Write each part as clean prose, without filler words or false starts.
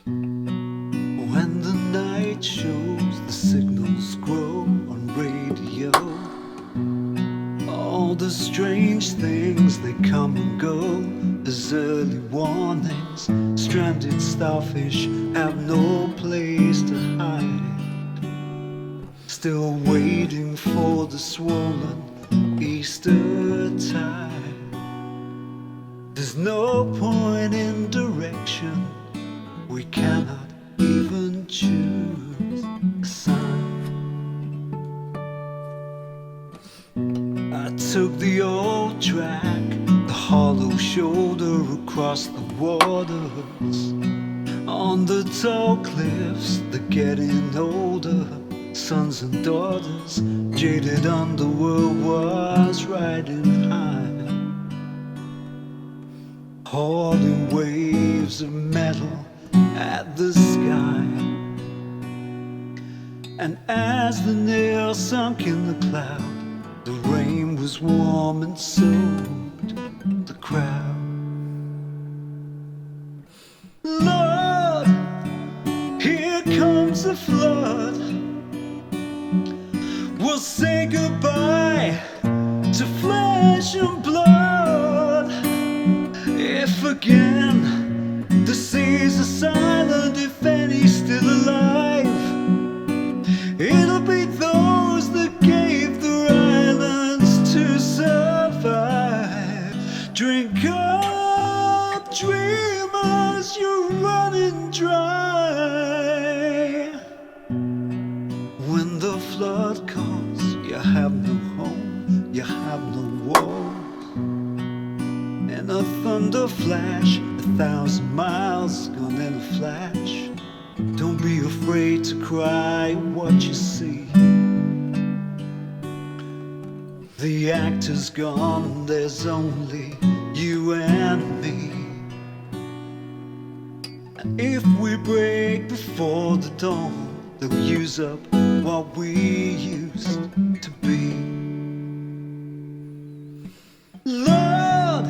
When the night shows, the signals grow on radio. All the strange things, they come and go as early warnings. Stranded starfish have no place to hide, still waiting for the swollen Easter tide. There's no point in direction, we cannot even choose a sign. I took the old track, the hollow shoulder across the waters. On the tall cliffs, they're getting older, sons and daughters. Jaded underworld was riding high, hauling waves of metal at the sky. And as the nail sunk in the cloud, the rain was warm and soaked the crowd. Lord, here comes the flood. We'll say goodbye to flesh and blood. If again the seas are silent, if any still alive, it'll be those that gave their islands to survive. Drink up, dreamers, you're running dry. When the flood comes, you have no home, you have no walls. In a thunder flash, 1,000 miles gone in a flash. Don't be afraid to cry what you see. The actor's gone, there's only you and me. And if we break before the dawn, they'll use up what we used to be. Lord,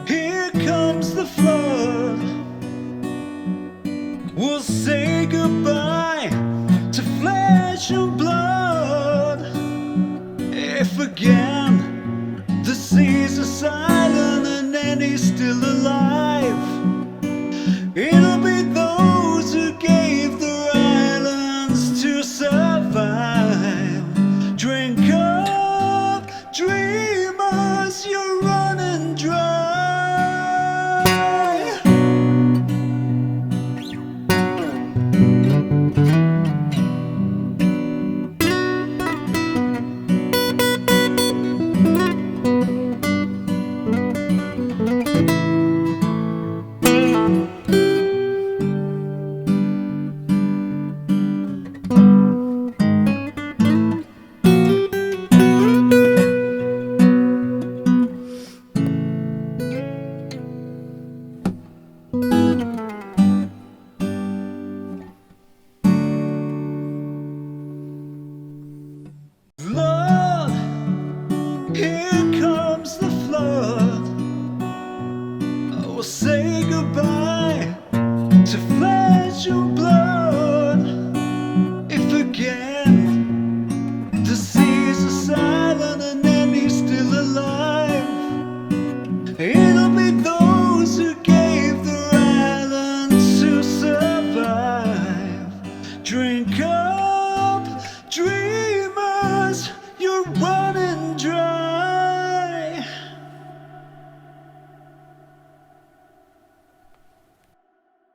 here comes the flood. We'll say goodbye to flesh and blood. If again the seas are silent and any's still alive, it'll be those who gave their islands to survive. Drink up, dreamers, you're running dry. Lord, here comes the flood. I will say goodbye to